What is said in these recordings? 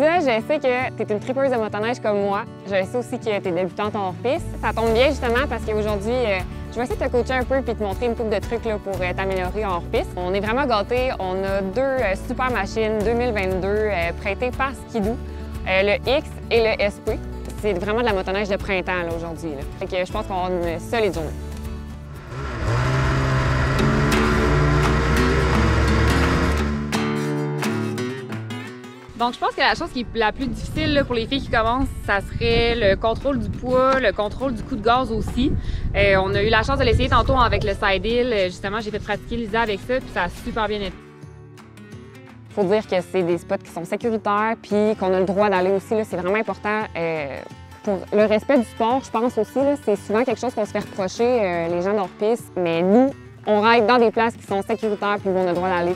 Lisa, je sais que tu es une tripeuse de motoneige comme moi. Je sais aussi que tu es débutante en hors-piste. Ça tombe bien justement parce qu'aujourd'hui, je vais essayer de te coacher un peu et te montrer une couple de trucs là, pour t'améliorer en hors-piste. On est vraiment gâtés. On a deux super machines 2022 prêtées par Ski-Doo, le X et le SP. C'est vraiment de la motoneige de printemps aujourd'hui. Fait que je pense qu'on va avoir une solide journée. Donc, je pense que la chose qui est la plus difficile là, pour les filles qui commencent, ça serait le contrôle du poids, le contrôle du coup de gaz aussi. On a eu la chance de l'essayer tantôt avec le side hill. Justement, j'ai fait pratiquer Lisa avec ça, puis ça a super bien été. Il faut dire que c'est des spots qui sont sécuritaires, puis qu'on a le droit d'aller aussi. C'est vraiment important. Pour le respect du sport, je pense aussi, c'est souvent quelque chose qu'on se fait reprocher, les gens d'hors-piste. Mais nous, on ride dans des places qui sont sécuritaires, puis où on a le droit d'aller.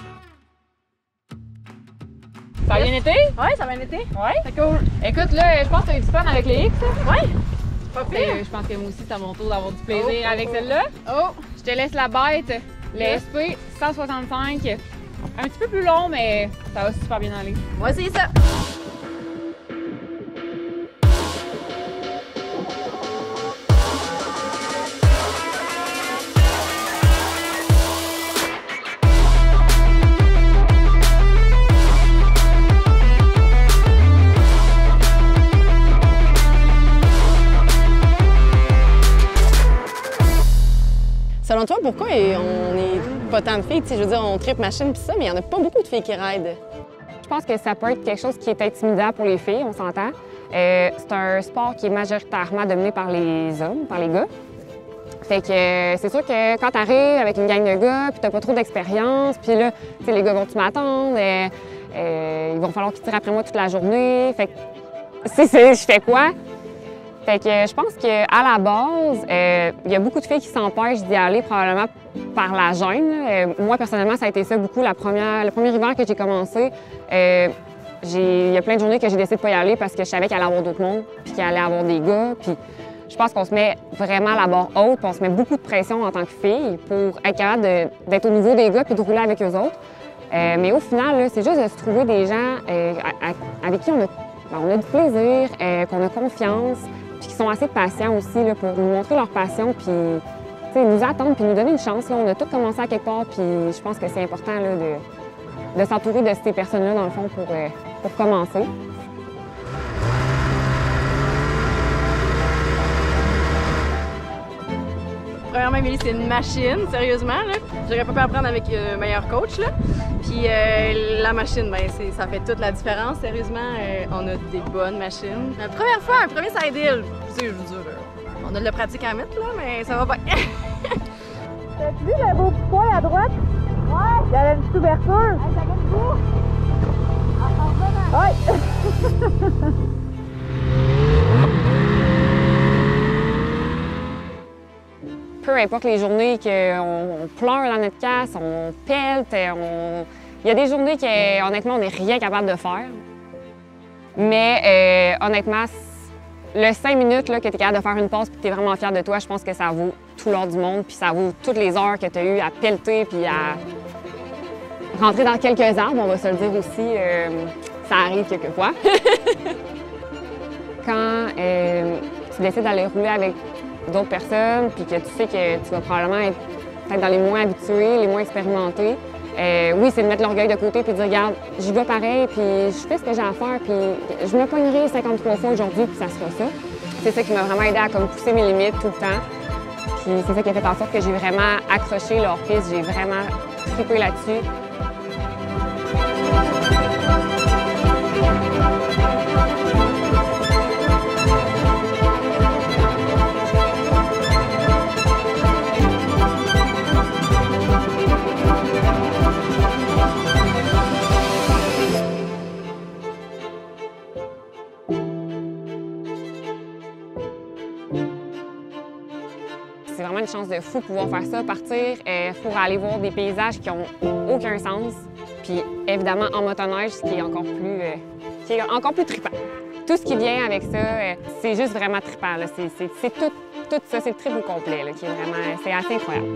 Ça a bien été? Oui, ça a bien été. Oui? C'est cool. Écoute, là, je pense que tu as eu du fun avec les X. Oui, pas pire. Je pense que moi aussi, c'est à mon tour d'avoir du plaisir avec celle-là. Oh! Je te laisse la bête, le SP 165. Un petit peu plus long, mais ça va super bien aller. Moi, c'est ça. Selon toi, pourquoi on n'est pas tant de filles? Je veux dire, on tripe machine pis ça, mais il n'y en a pas beaucoup de filles qui raident. Je pense que ça peut être quelque chose qui est intimidant pour les filles, on s'entend. C'est un sport qui est majoritairement dominé par les hommes, par les gars. Fait que c'est sûr que quand tu arrives avec une gang de gars, puis t'as pas trop d'expérience, puis là, tu sais, les gars vont-tu m'attendre? Il va falloir qu'ils tirent après moi toute la journée. Fait que, je fais quoi? Fait que je pense qu'à la base, il y a beaucoup de filles qui s'empêchent d'y aller probablement par la gêne. Moi, personnellement, ça a été ça beaucoup le premier hiver que j'ai commencé. Il y a plein de journées que j'ai décidé de pas y aller parce que je savais qu'il allait y avoir d'autres monde, puis qu'il allait y avoir des gars. Puis je pense qu'on se met vraiment la barre haute, puis on se met beaucoup de pression en tant que fille pour être capable d'être au niveau des gars puis de rouler avec eux autres. Mais au final, c'est juste de se trouver des gens avec qui on a du plaisir, qu'on a confiance, puis qui sont assez patients aussi là, pour nous montrer leur passion, puis nous attendre, puis nous donner une chance. Là. On a tous commencé à quelque part, puis je pense que c'est important là, de s'entourer de ces personnes-là, dans le fond, pour commencer. Premièrement, Émilie, c'est une machine, sérieusement. J'aurais pas pu apprendre avec un meilleur coach. Là. Puis la machine, ben, ça fait toute la différence. Sérieusement, on a des bonnes machines. La première fois, un premier side hill, je vous dis, on a de la pratique à mettre, là, mais ça va bien. T'as-tu vu le beau petit point à droite? Ouais! Il y avait une petite ouverture. Hey, ça va de bout? Ouais! Peu importe les journées qu'on pleure dans notre casse, on pèle, il y a des journées que, honnêtement, on n'est rien capable de faire. Mais honnêtement, le 5 minutes là, que tu es capable de faire une pause et que tu es vraiment fier de toi, je pense que ça vaut tout l'or du monde, puis ça vaut toutes les heures que tu as eues à pelleter puis à rentrer dans quelques arbres, on va se le dire aussi. Ça arrive quelquefois. Quand tu décides d'aller rouler avec d'autres personnes, puis que tu sais que tu vas probablement être peut-être dans les moins habitués, les moins expérimentés. Oui, c'est de mettre l'orgueil de côté puis de dire, regarde, j'y vais pareil, puis je fais ce que j'ai à faire, puis je me pognerai 53 fois aujourd'hui, puis ça sera ça. C'est ça qui m'a vraiment aidé à comme, pousser mes limites tout le temps. Puis c'est ça qui a fait en sorte que j'ai vraiment accroché le hors-piste, j'ai vraiment trippé là-dessus. C'est vraiment une chance de fou de pouvoir faire ça, partir pour aller voir des paysages qui n'ont aucun sens. Puis évidemment en motoneige, ce qui est encore plus trippant. Tout ce qui vient avec ça, c'est juste vraiment trippant. C'est tout ça, c'est le trip au complet là, qui est vraiment, c'est assez incroyable.